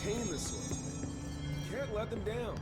maintain this one. Can't let them down.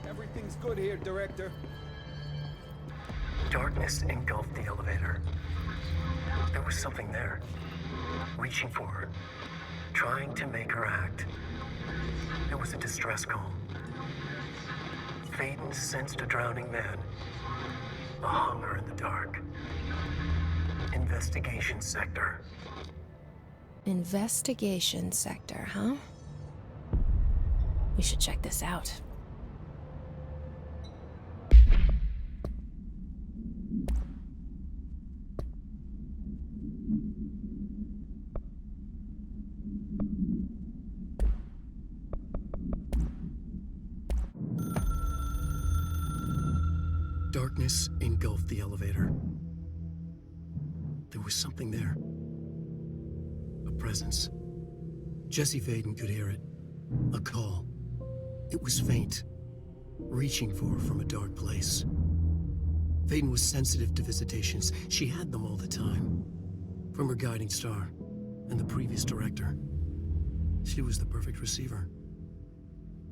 Everything's good here, Director. Darkness engulfed the elevator. There was something there, reaching for her, trying to make her act. It was a distress call. Faden sensed a drowning man, a hunger in the dark. Investigation sector. Investigation sector, huh? We should check this out. Darkness engulfed the elevator. There was something there. A presence. Jesse Faden could hear it. A call. It was faint, reaching for her from a dark place. Faden was sensitive to visitations. She had them all the time. From her guiding star and the previous director. She was the perfect receiver.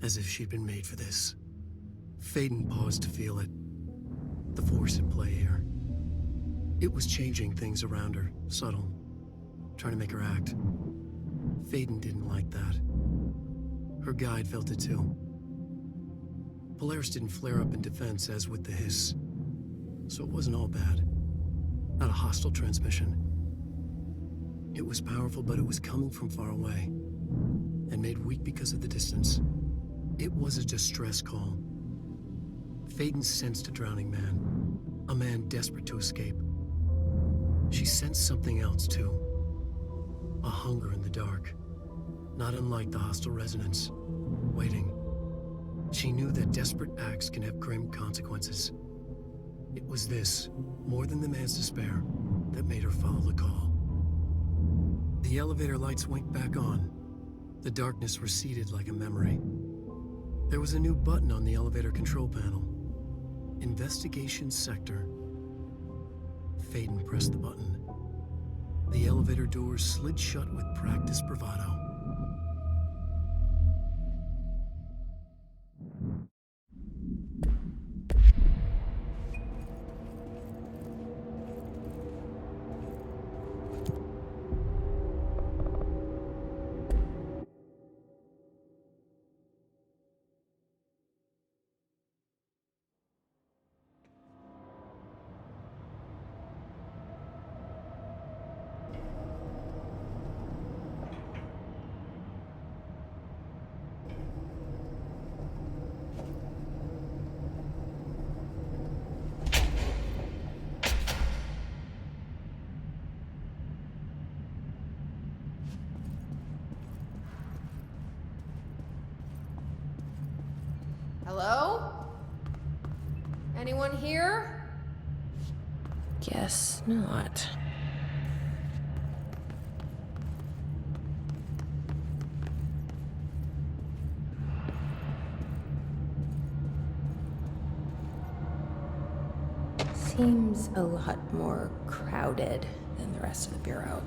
As if she'd been made for this. Faden paused to feel it. The force at play here. It was changing things around her, subtle, trying to make her act. Faden didn't like that. Her guide felt it too. Polaris didn't flare up in defense as with the hiss, so it wasn't all bad. Not a hostile transmission. It was powerful, but it was coming from far away, and made weak because of the distance. It was a distress call. Faden sensed a drowning man, a man desperate to escape. She sensed something else, too. A hunger in the dark, not unlike the hostile resonance, waiting. She knew that desperate acts can have grim consequences. It was this, more than the man's despair, that made her follow the call. The elevator lights winked back on. The darkness receded like a memory. There was a new button on the elevator control panel. Investigation sector. Faden pressed the button. The elevator doors slid shut with practiced bravado. Hello? Anyone here? Guess not. Seems a lot more crowded than the rest of the bureau.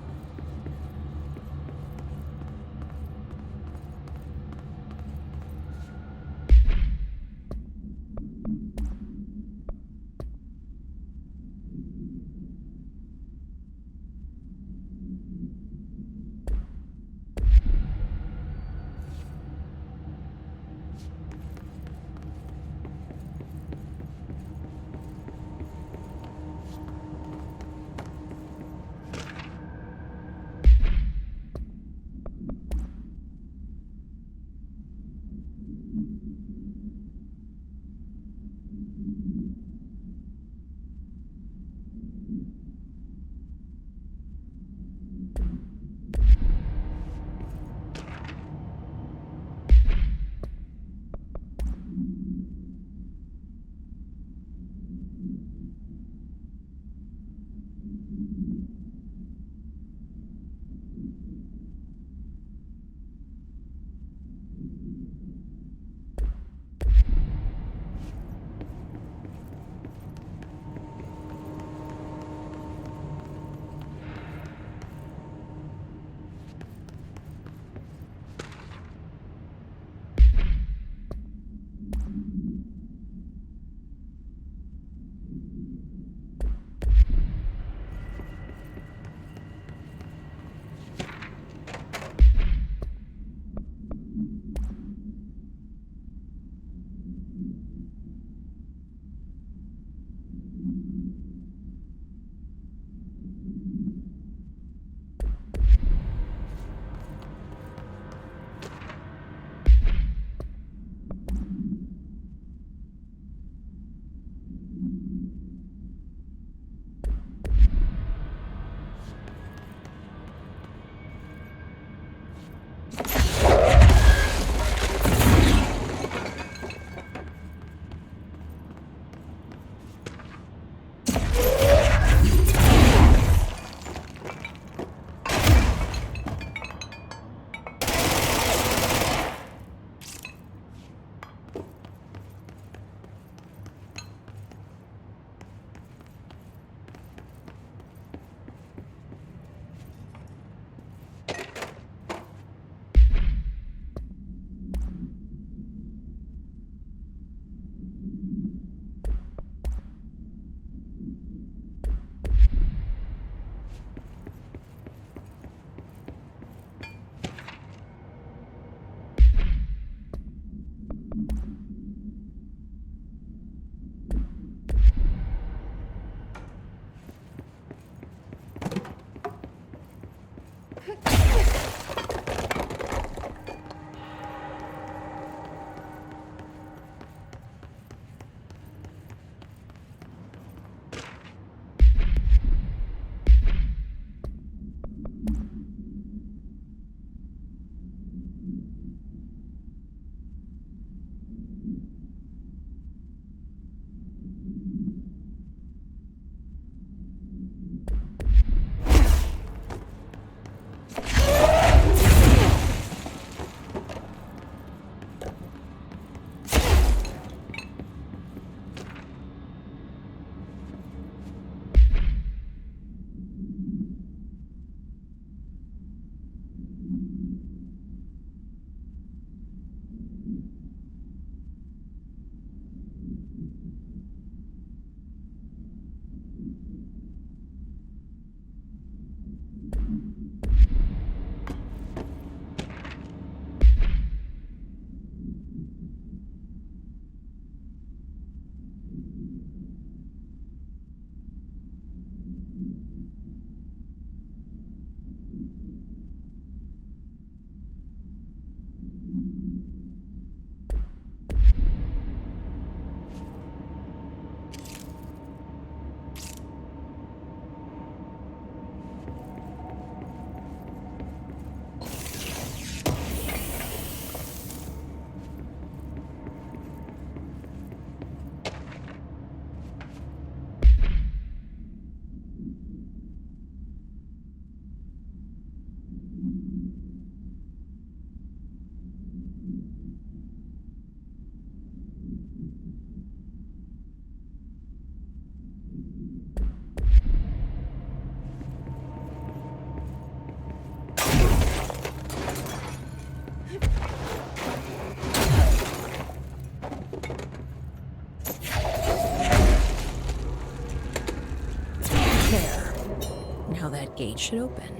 gate should open.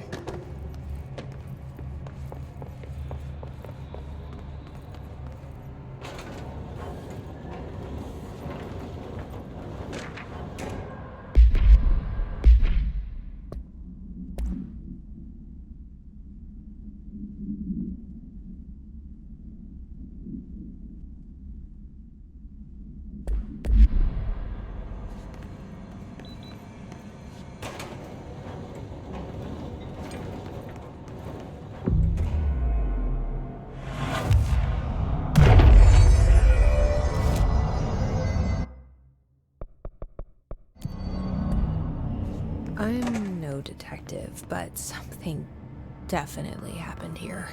I'm no detective, but something definitely happened here.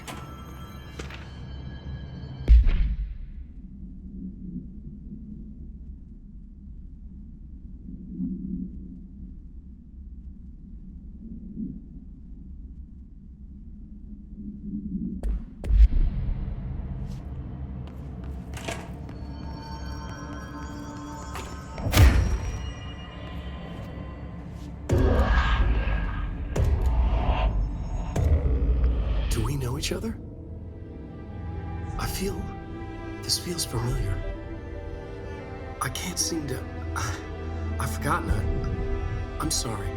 Do we know each other? This feels familiar. I can't seem to... I've forgotten it. I'm sorry.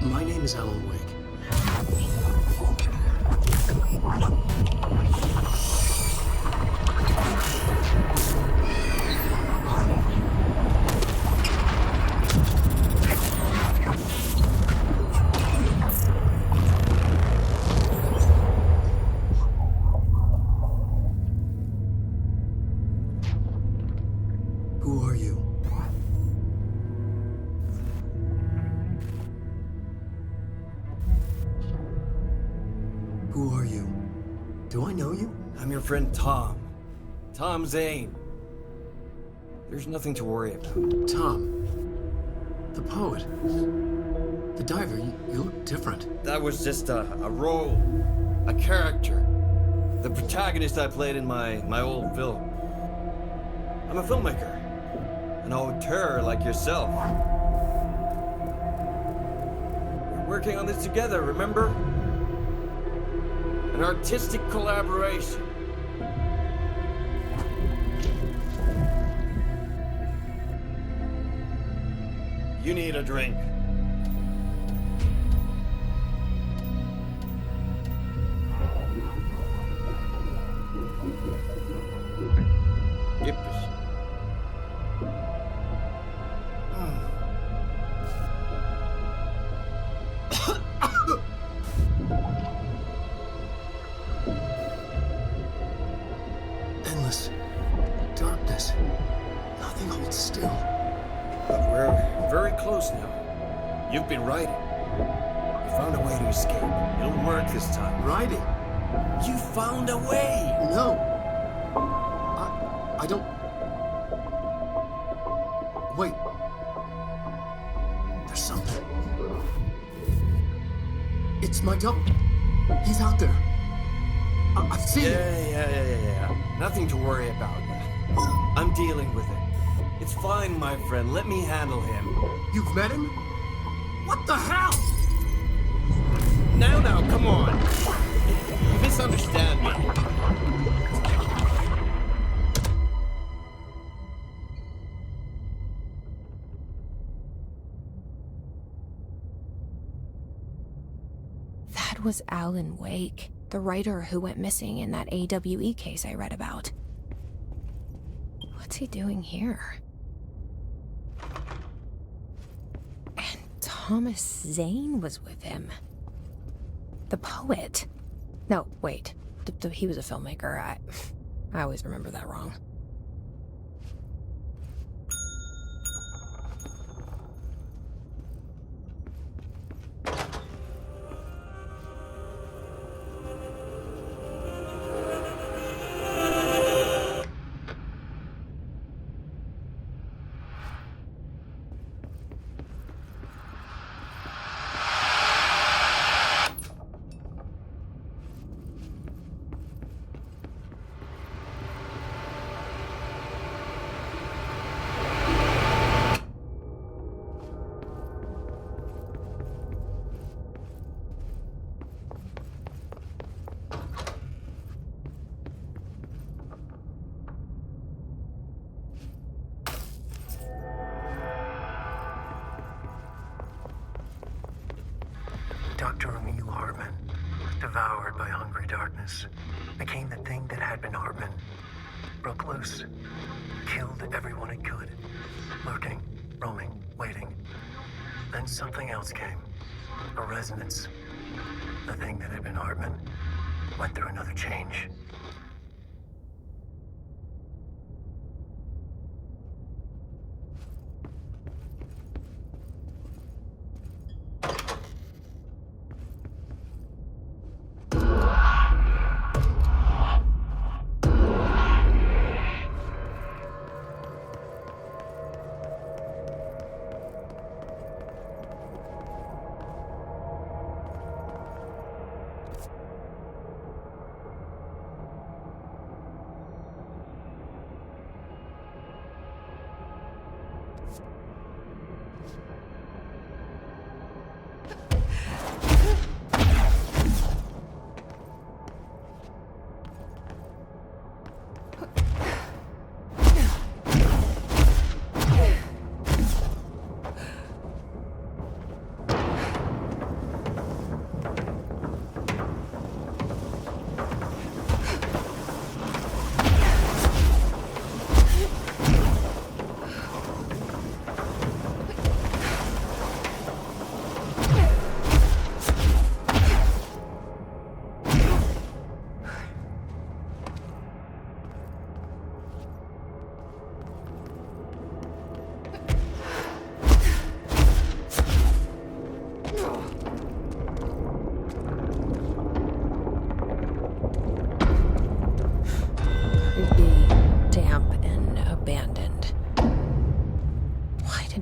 My name is Alan Wake. Who are you? Who are you? Do I know you? I'm your friend Tom. Tom Zane. There's nothing to worry about. Tom. The poet. The diver. You look different. That was just a role. A character. The protagonist I played in my old film. I'm a filmmaker. An auteur like yourself. We're working on this together, remember? An artistic collaboration. You need a drink. Yippish. Endless darkness. Nothing holds still. But we're very close now. You've been writing. You found a way to escape. It'll work this time. Riding. You found a way! No. I don't... Wait. There's something. It's my double. He's out there. I've seen it. Yeah. Nothing to worry about. I'm dealing with it. It's fine, my friend. Let me handle him. You've met him? What the hell? Now, come on. You misunderstand me. That was Alan Wake, the writer who went missing in that AWE case I read about. What's he doing here? And Thomas Zane was with him. The poet. No, wait. He was a filmmaker. I always remember that wrong. the darkness, became the thing that had been Hartman. Broke loose, killed everyone it could. Lurking, roaming, waiting. Then something else came. A resonance. The thing that had been Hartman went through another change.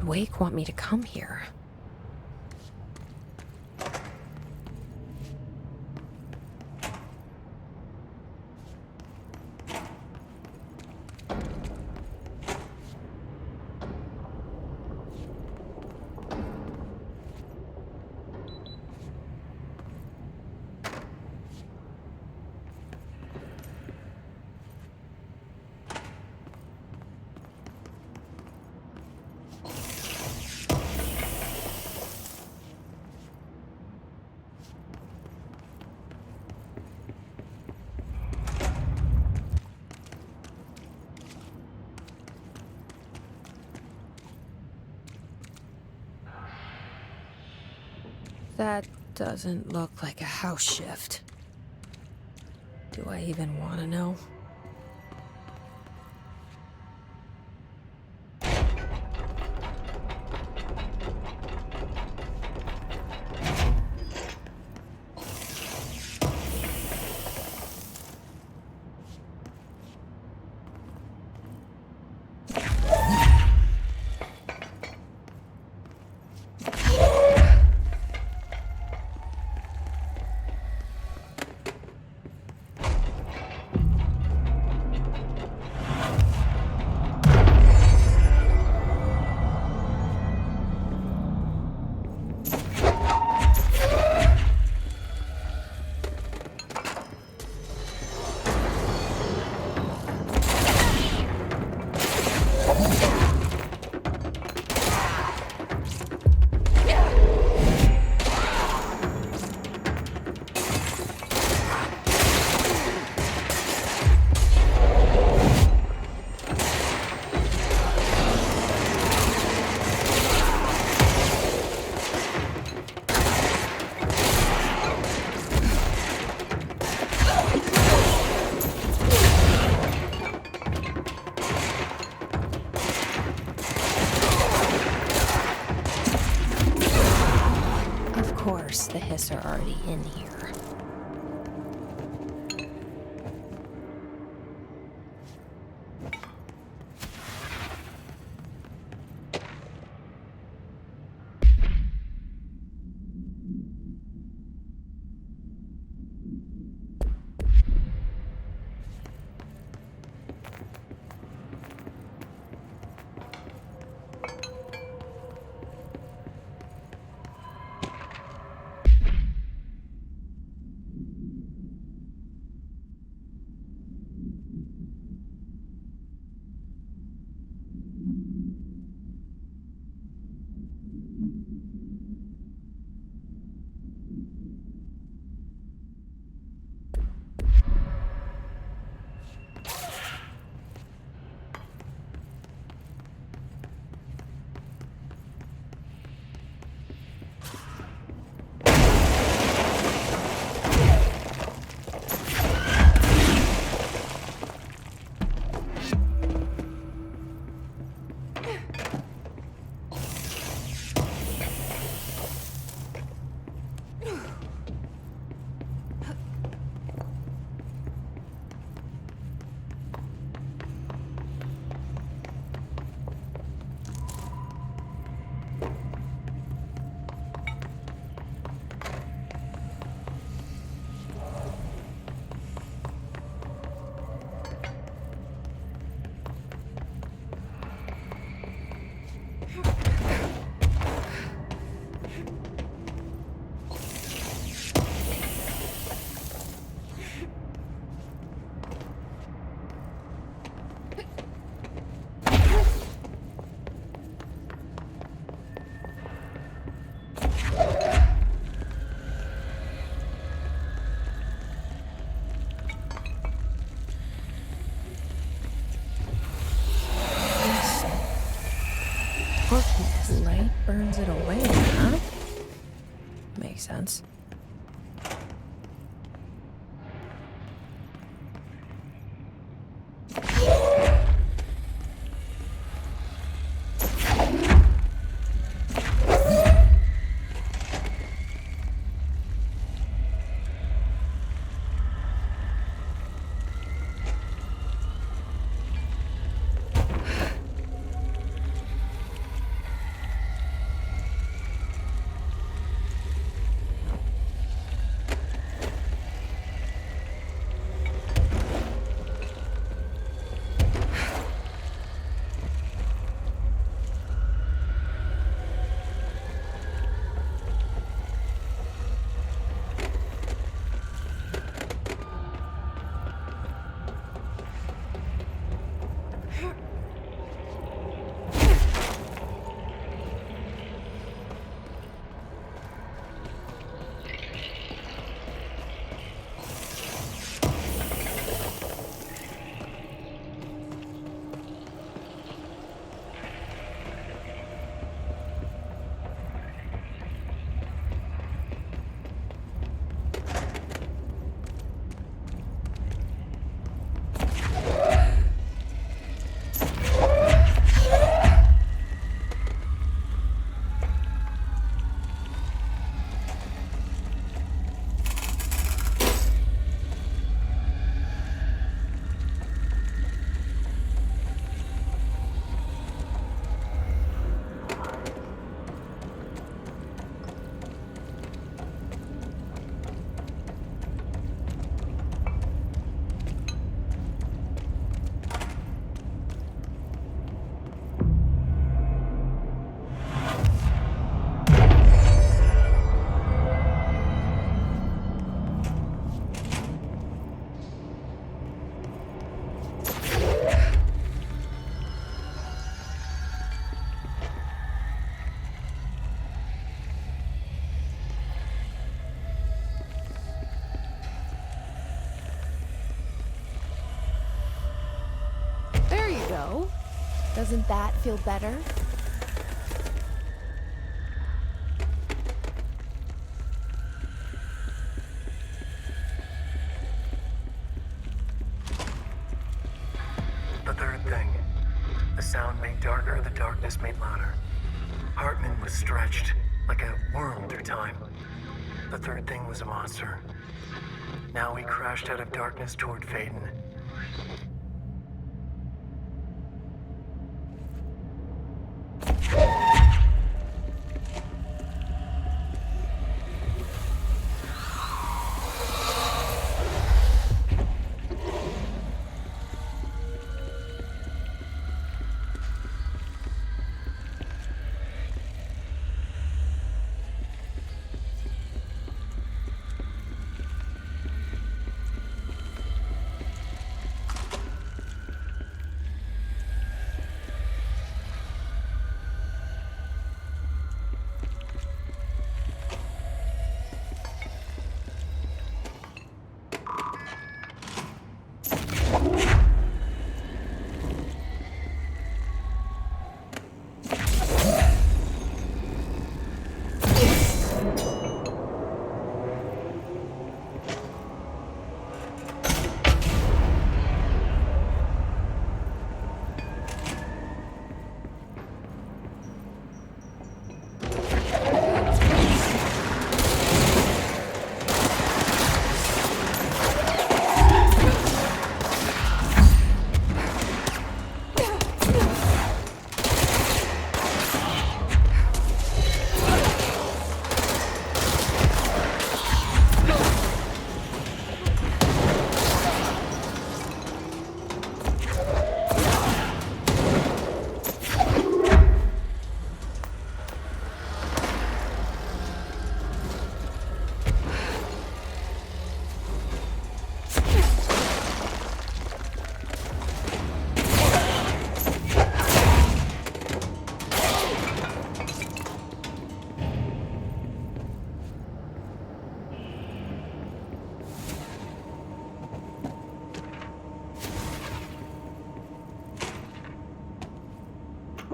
Wake want me to come here? That doesn't look like a house shift. Do I even want to know? The hiss are already in here. burns it away, huh? Makes sense. There you go. Doesn't that feel better? The third thing. The sound made darker, the darkness made louder. Hartman was stretched, like a worm through time. The third thing was a monster. Now he crashed out of darkness toward Faden.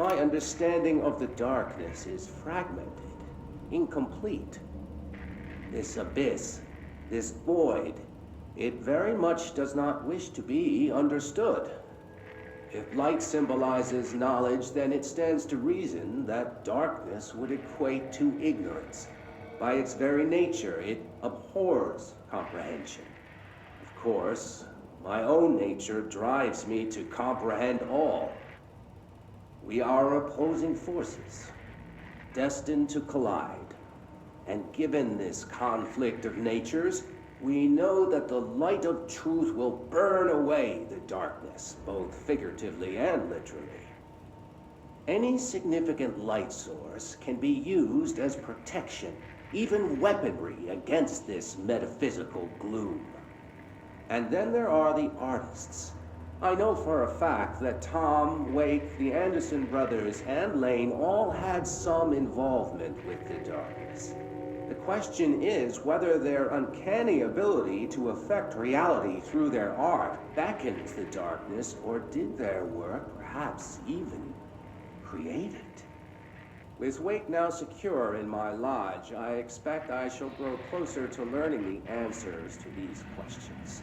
My understanding of the darkness is fragmented, incomplete. This abyss, this void, it very much does not wish to be understood. If light symbolizes knowledge, then it stands to reason that darkness would equate to ignorance. By its very nature, it abhors comprehension. Of course, my own nature drives me to comprehend all. We are opposing forces, destined to collide. And given this conflict of natures, we know that the light of truth will burn away the darkness, both figuratively and literally. Any significant light source can be used as protection, even weaponry against this metaphysical gloom. And then there are the artists. I know for a fact that Tom, Wake, the Anderson brothers, and Lane all had some involvement with the darkness. The question is whether their uncanny ability to affect reality through their art beckons the darkness, or did their work perhaps even create it? With Wake now secure in my lodge, I expect I shall grow closer to learning the answers to these questions.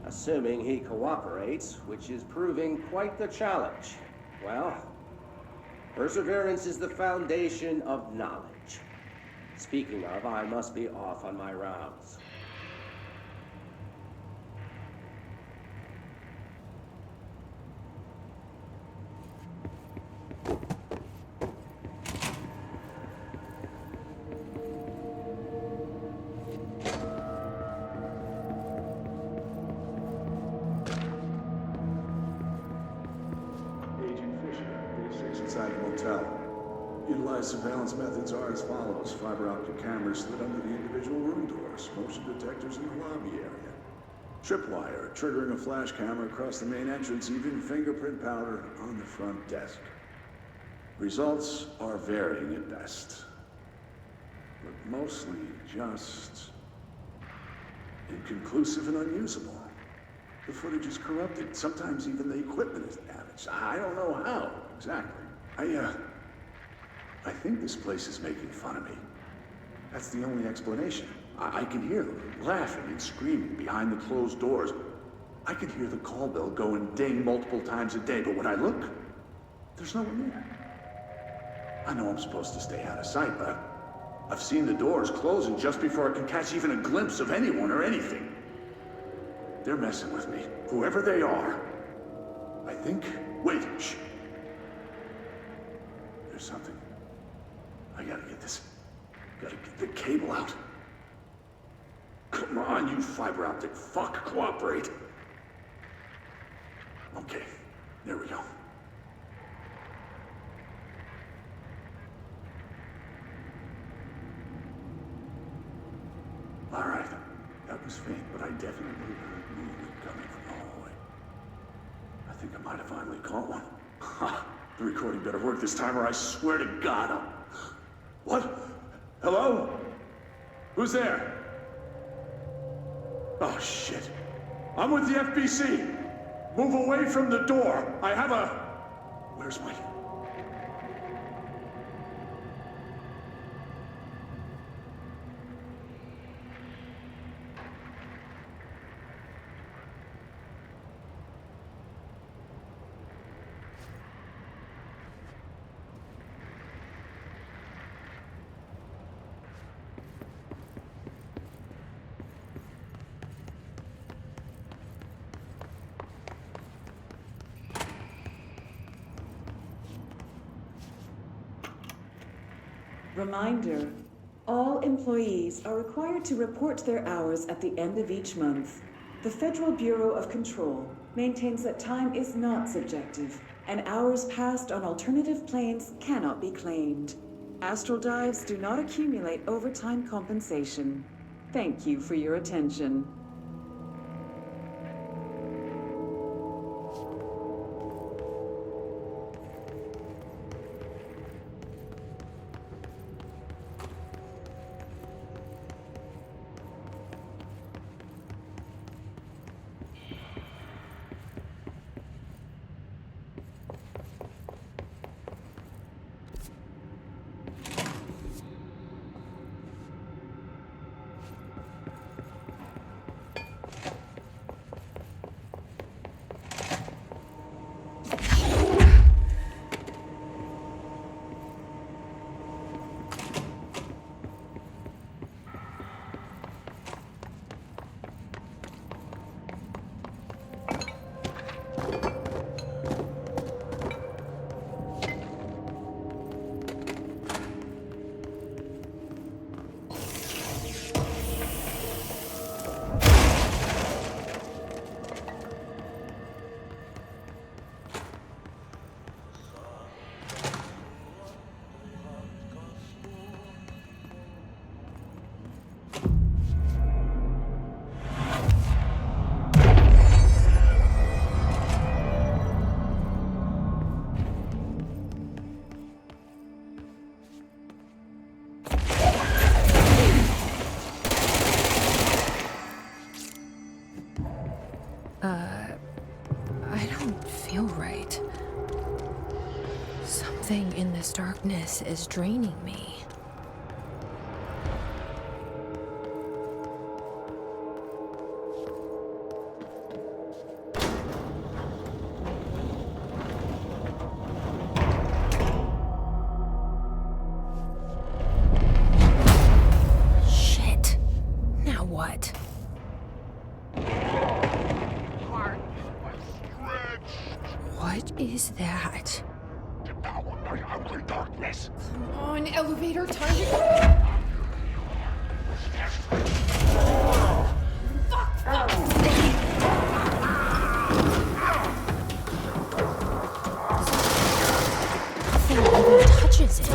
Assuming he cooperates, which is proving quite the challenge. Well, perseverance is the foundation of knowledge. Speaking of, I must be off on my rounds. Agent Fisher, Day 6 inside the motel. Utilized surveillance methods are as follows. Fiber optic cameras slid under the individual room doors, motion detectors in the lobby area. Tripwire, triggering a flash camera across the main entrance, even fingerprint powder on the front desk. Results are varying at best, but mostly just inconclusive and unusable. The footage is corrupted. Sometimes even the equipment is damaged. I don't know how, exactly. I think this place is making fun of me. That's the only explanation. I can hear them laughing and screaming behind the closed doors. I can hear the call bell go and ding multiple times a day, but when I look, there's no one there. I know I'm supposed to stay out of sight, but I've seen the doors closing just before I can catch even a glimpse of anyone or anything. They're messing with me, whoever they are. I think... Wait, shh. There's something. I gotta get this. Gotta get the cable out. Come on, you fiber optic fuck, cooperate. Okay, there we go. All right, that was faint, but I definitely heard movement coming from the hallway. I think I might have finally caught one. Ha! The recording better work this time, or I swear to God I'll... What? Hello? Who's there? Oh, shit. I'm with the FBC. Move away from the door. I have a... Where's my... Reminder, all employees are required to report their hours at the end of each month. The Federal Bureau of Control maintains that time is not subjective, and hours passed on alternative planes cannot be claimed. Astral dives do not accumulate overtime compensation. Thank you for your attention. feel right. Something in this darkness is draining me. Shit. Now what? What is that? Devour my ugly darkness. Come on, elevator, time to... Nothing even touches it.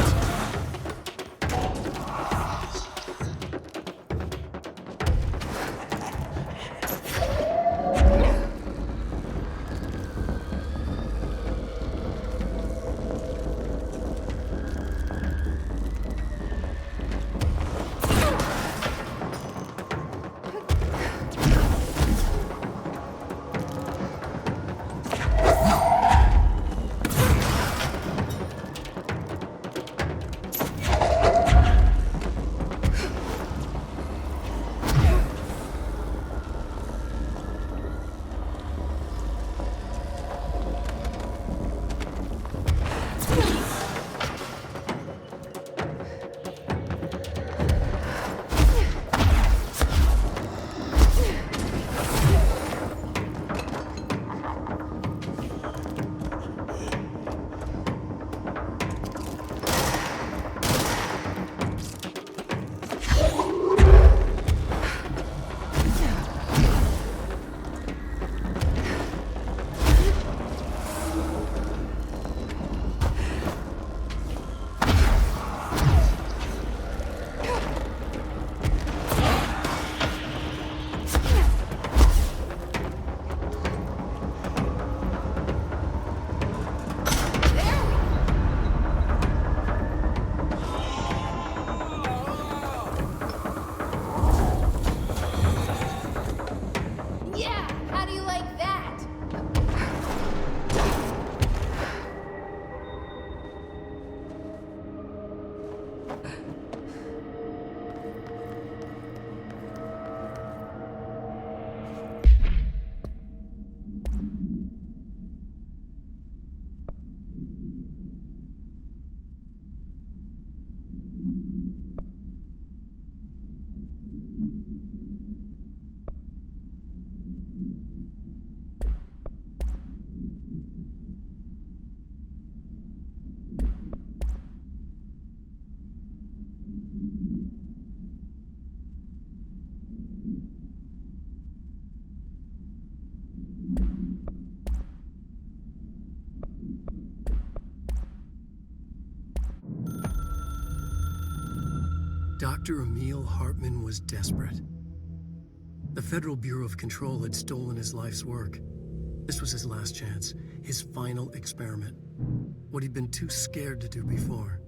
Yeah, how do you like that? Dr. Emil Hartman was desperate. The Federal Bureau of Control had stolen his life's work. This was his last chance, his final experiment. What he'd been too scared to do before.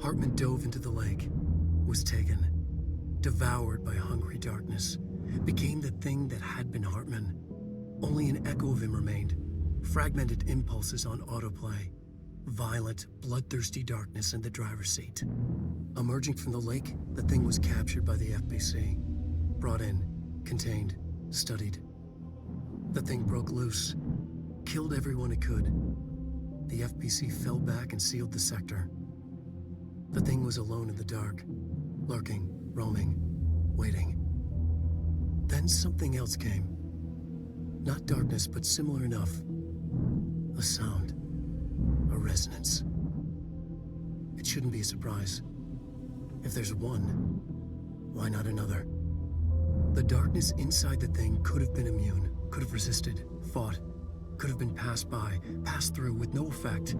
Hartman dove into the lake, was taken, devoured by hungry darkness, became the thing that had been Hartman. Only an echo of him remained, fragmented impulses on autoplay, violent, bloodthirsty darkness in the driver's seat. Emerging from the lake, the thing was captured by the FBC, brought in, contained, studied. The thing broke loose, killed everyone it could. The FBC fell back and sealed the sector. The thing was alone in the dark, lurking, roaming, waiting. Then something else came. Not darkness, but similar enough. A sound. A resonance. It shouldn't be a surprise. If there's one, why not another? The darkness inside the thing could have been immune, could have resisted, fought, could have been passed by, passed through with no effect.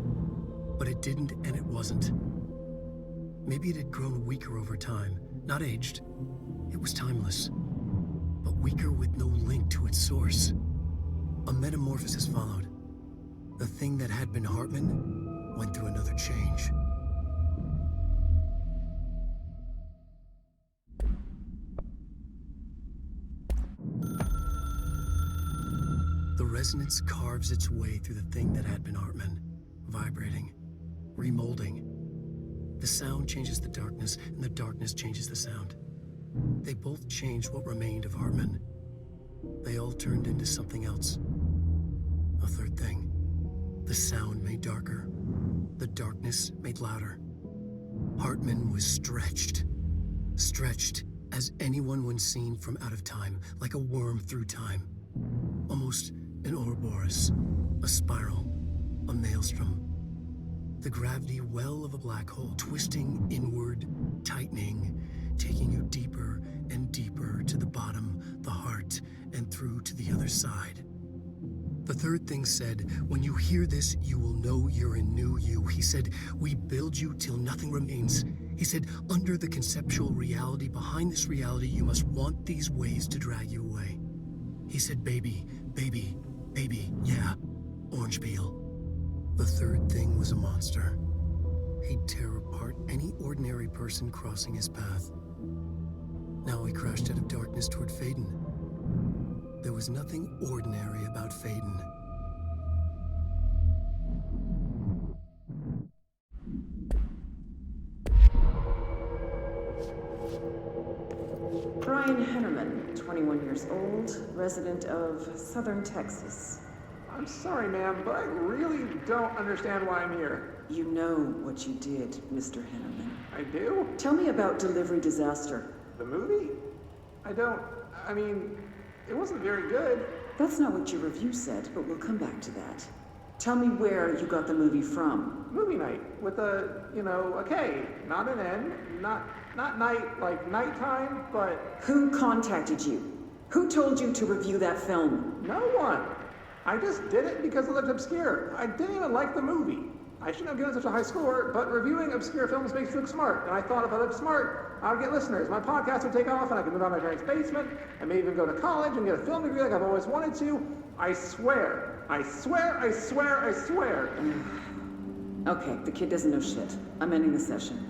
But it didn't, and it wasn't. Maybe it had grown weaker over time, not aged. It was timeless, but weaker with no link to its source. A metamorphosis followed. The thing that had been Hartman went through another change. The resonance carves its way through the thing that had been Hartman, vibrating, remolding. The sound changes the darkness, and the darkness changes the sound. They both changed what remained of Hartman. They all turned into something else. A third thing. The sound made darker. The darkness made louder. Hartman was stretched. Stretched as anyone when seen from out of time, like a worm through time. Almost an Ouroboros, a spiral, a maelstrom. The gravity well of a black hole, twisting inward, tightening, taking you deeper and deeper to the bottom, the heart, and through to the other side. The third thing said, when you hear this, you will know you're in new you. He said, we build you till nothing remains. He said, under the conceptual reality, behind this reality, you must want these waves to drag you away. He said, baby, baby, baby, yeah, orange peel. The third thing was a monster. He'd tear apart any ordinary person crossing his path. Now he crashed out of darkness toward Faden. There was nothing ordinary about Faden. Brian Hennerman, 21 years old, resident of Southern Texas. I'm sorry, ma'am, but I really don't understand why I'm here. You know what you did, Mr. Hennerman. I do? Tell me about Delivery Disaster. The movie? It wasn't very good. That's not what your review said, but we'll come back to that. Tell me where you got the movie from. Movie night with a K, not an N, not night like nighttime, but... Who contacted you? Who told you to review that film? No one. I just did it because it looked obscure. I didn't even like the movie. I shouldn't have given such a high score, but reviewing obscure films makes you look smart. And I thought if I looked smart, I would get listeners. My podcast would take off and I could move out of my parents' basement and maybe even go to college and get a film degree like I've always wanted to. I swear. I swear, I swear, I swear. Okay, the kid doesn't know shit. I'm ending the session.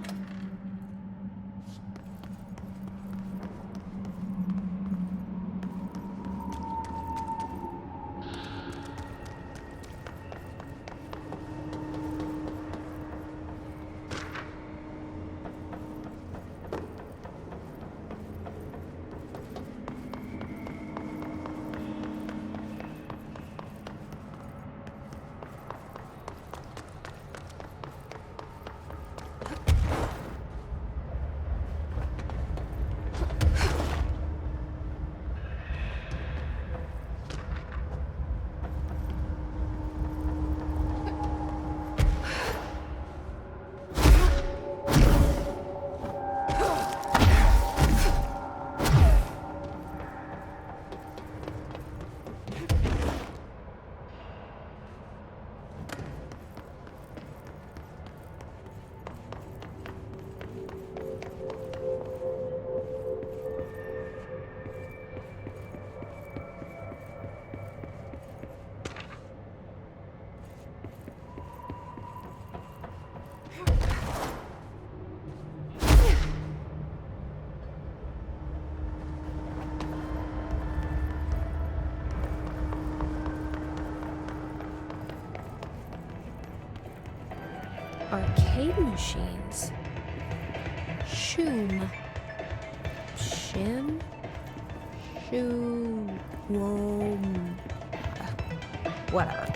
Arcade machines. Shoom. Shim? Shoo. Wom. Whatever.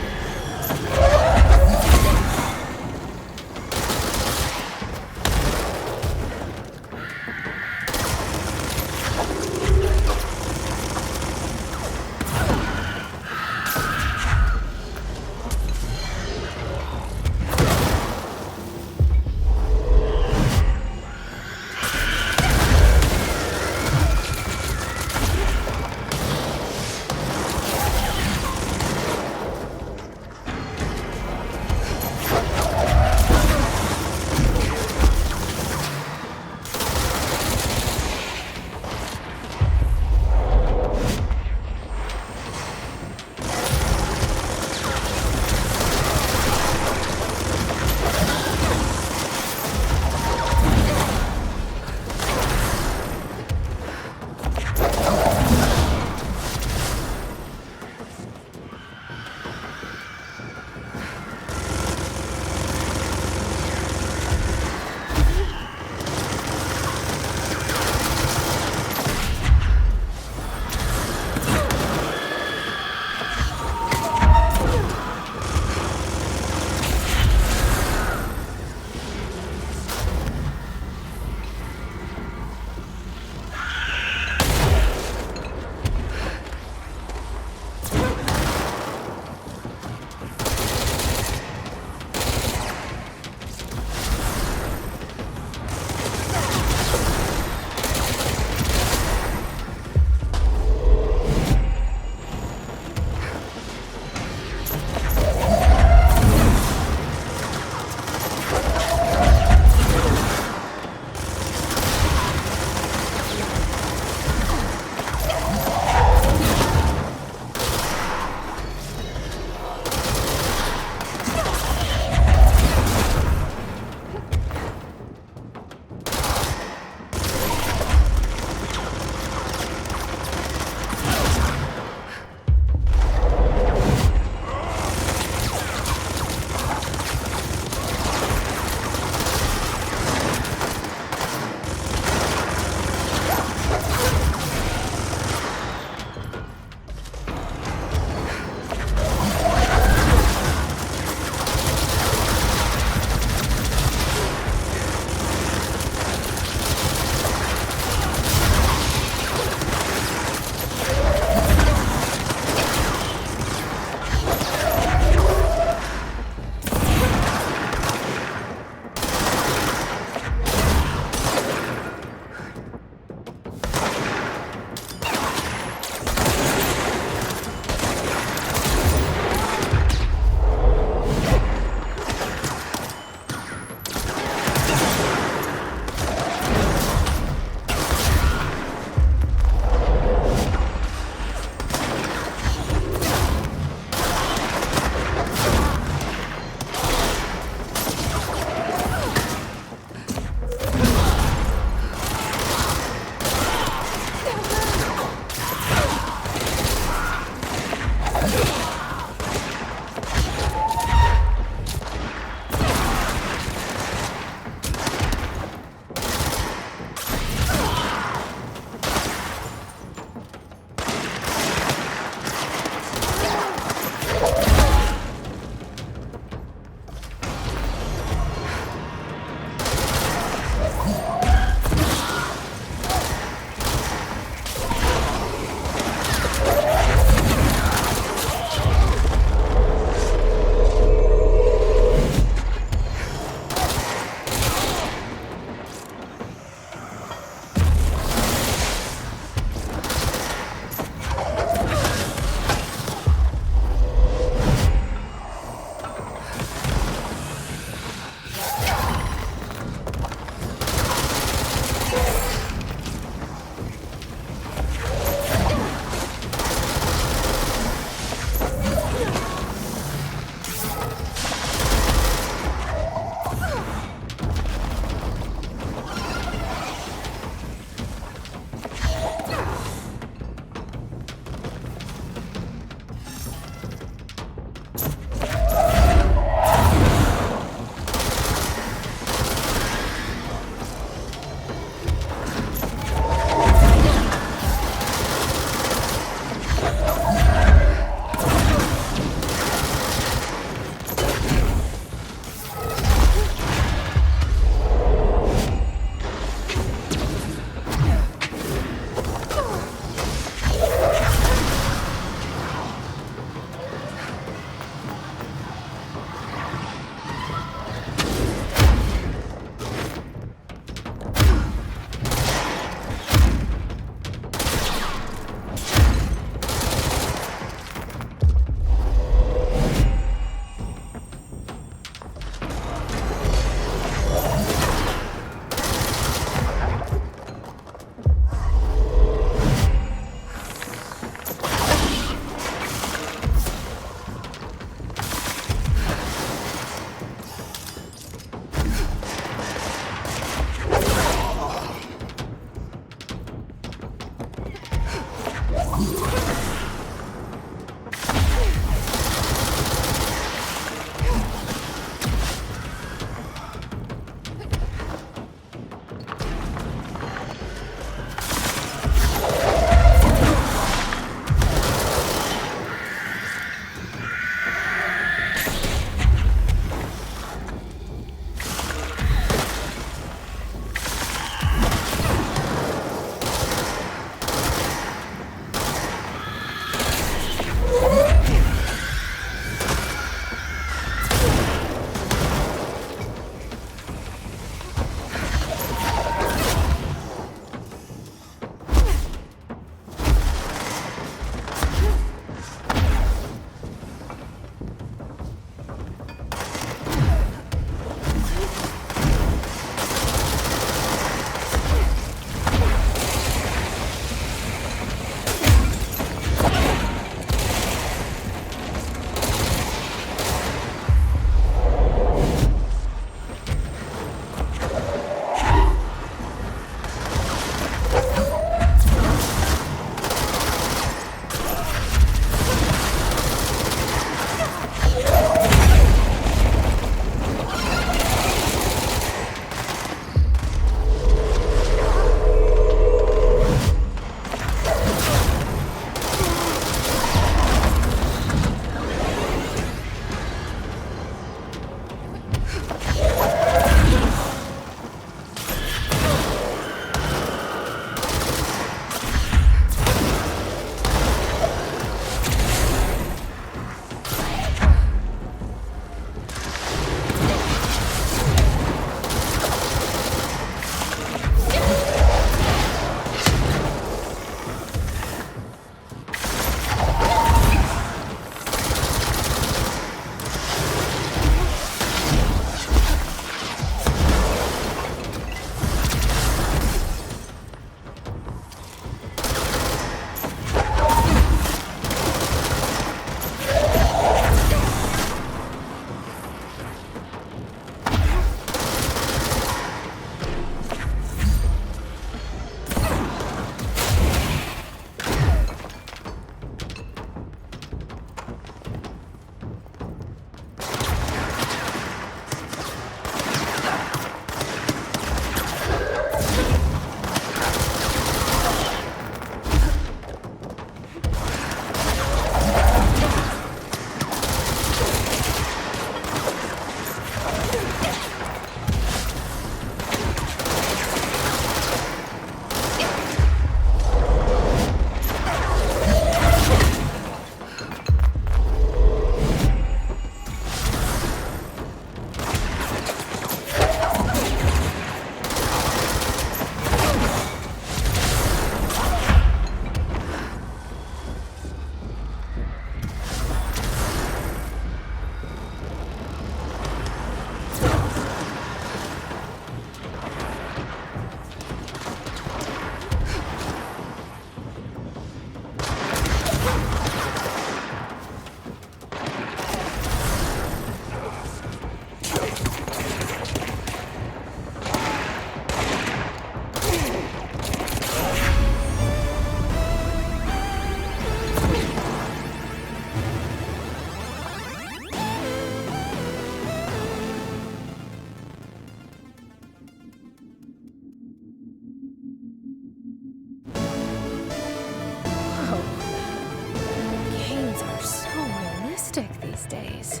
days.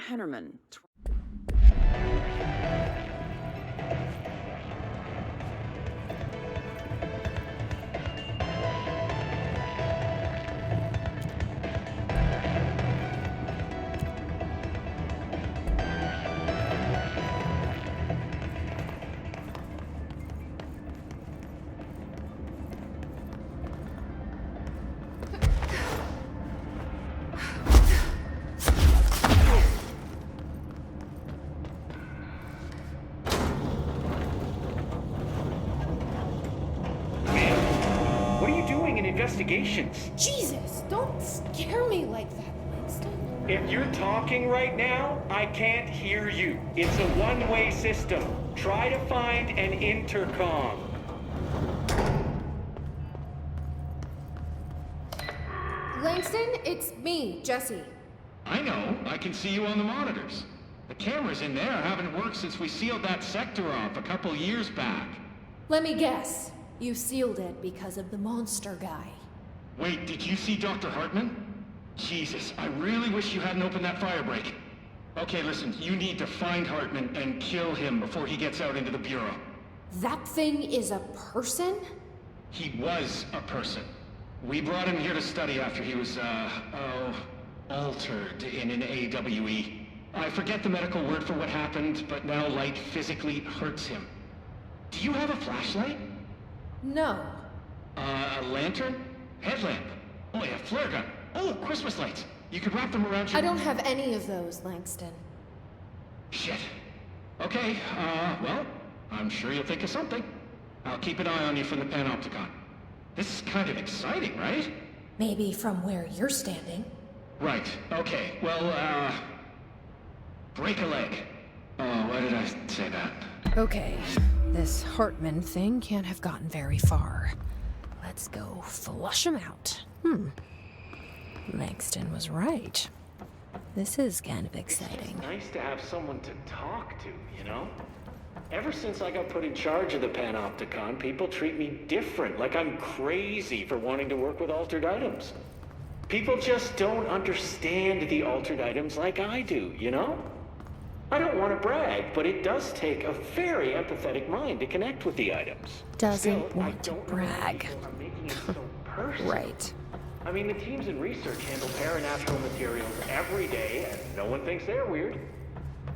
Hennerman. Investigations. Jesus, don't scare me like that, Langston. If you're talking right now, I can't hear you. It's a one-way system. Try to find an intercom. Langston, it's me, Jesse. I know. I can see you on the monitors. The cameras in there haven't worked since we sealed that sector off a couple years back. Let me guess. You sealed it because of the monster guy. Wait, did you see Dr. Hartman? Jesus, I really wish you hadn't opened that firebreak. Okay, listen, you need to find Hartman and kill him before he gets out into the Bureau. That thing is a person? He was a person. We brought him here to study after he was, altered in an AWE. I forget the medical word for what happened, but now light physically hurts him. Do you have a flashlight? No. A lantern? Headlamp? Oh yeah, flare gun. Oh, Christmas lights. You could wrap them around your... I don't have any of those, Langston. Shit. Okay, well, I'm sure you'll think of something. I'll keep an eye on you from the panopticon. This is kind of exciting, right? Maybe from where you're standing. Right, okay. Well, break a leg. Oh, why did I say that? Okay, this Hartman thing can't have gotten very far. Let's go flush him out. Langston was right. This is kind of exciting. It's nice to have someone to talk to, you know? Ever since I got put in charge of the Panopticon, people treat me different, like I'm crazy for wanting to work with altered items. People just don't understand the altered items like I do, you know? I don't want to brag, but it does take a very empathetic mind to connect with the items. Doesn't want to brag. I'm making it so personal. Right. I mean, the teams in research handle paranatural materials every day, and no one thinks they're weird.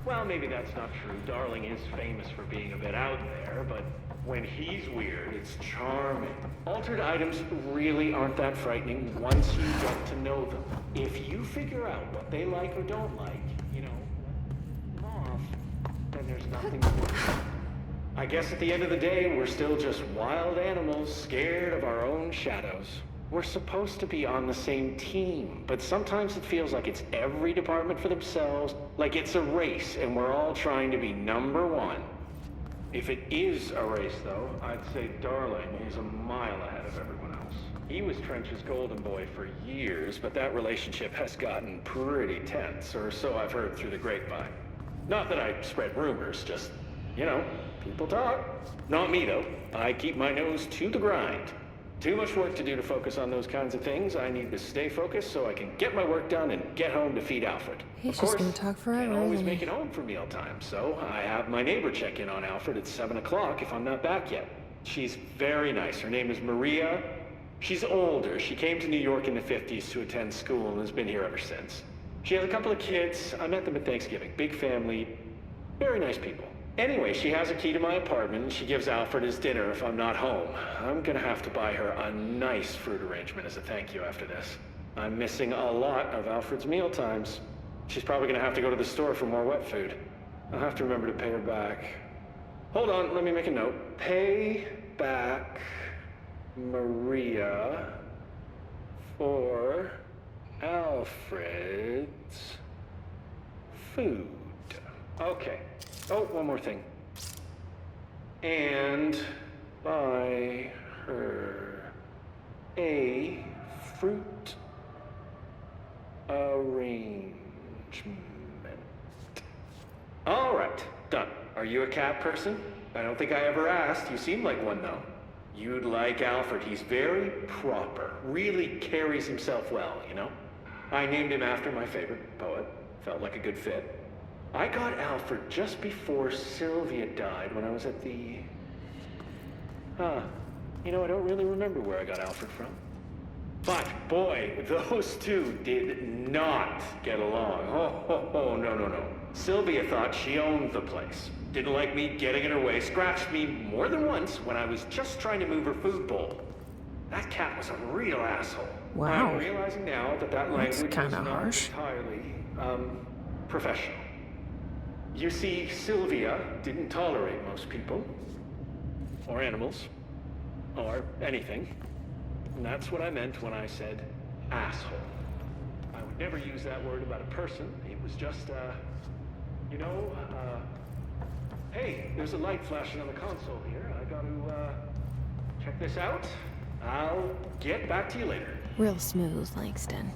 Well, maybe that's not true. Darling is famous for being a bit out there, but when he's weird, it's charming. Altered items really aren't that frightening once you get to know them. If you figure out what they like or don't like, you know, let them off, then there's nothing to worry about. I guess at the end of the day, we're still just wild animals scared of our own shadows. We're supposed to be on the same team, but sometimes it feels like it's every department for themselves, like it's a race and we're all trying to be number one. If it is a race, though, I'd say Darling is a mile ahead of everyone else. He was Trench's golden boy for years, but that relationship has gotten pretty tense, or so I've heard through the grapevine. Not that I spread rumors, just, you know, people talk. Not me, though. I keep my nose to the grind. Too much work to do to focus on those kinds of things. I need to stay focused so I can get my work done and get home to feed Alfred. He's just gonna talk forever, can't always isn't make he? it home for mealtime, so I have my neighbor check in on Alfred at 7 o'clock if I'm not back yet. She's very nice. Her name is Maria. She's older. She came to New York in the 50s to attend school and has been here ever since. She has a couple of kids. I met them at Thanksgiving. Big family. Very nice people. Anyway, she has a key to my apartment, and she gives Alfred his dinner if I'm not home. I'm gonna have to buy her a nice fruit arrangement as a thank you after this. I'm missing a lot of Alfred's meal times. She's probably gonna have to go to the store for more wet food. I'll have to remember to pay her back. Hold on, let me make a note. Pay back Maria for Alfred's food. Okay. Oh, one more thing. And buy her a fruit arrangement. All right, done. Are you a cat person? I don't think I ever asked. You seem like one, though. You'd like Alfred. He's very proper. Really carries himself well, you know? I named him after my favorite poet. Felt like a good fit. I got Alfred just before Sylvia died when I was at the... You know, I don't really remember where I got Alfred from. But, boy, those two did not get along. Oh, no. Sylvia thought she owned the place. Didn't like me getting in her way, scratched me more than once when I was just trying to move her food bowl. That cat was a real asshole. Wow. I'm realizing now that language was not harsh. entirely, professional. You see, Sylvia didn't tolerate most people, or animals, or anything. And that's what I meant when I said asshole. I would never use that word about a person. It was just, hey, there's a light flashing on the console here. I gotta, check this out. I'll get back to you later. Real smooth, Langston.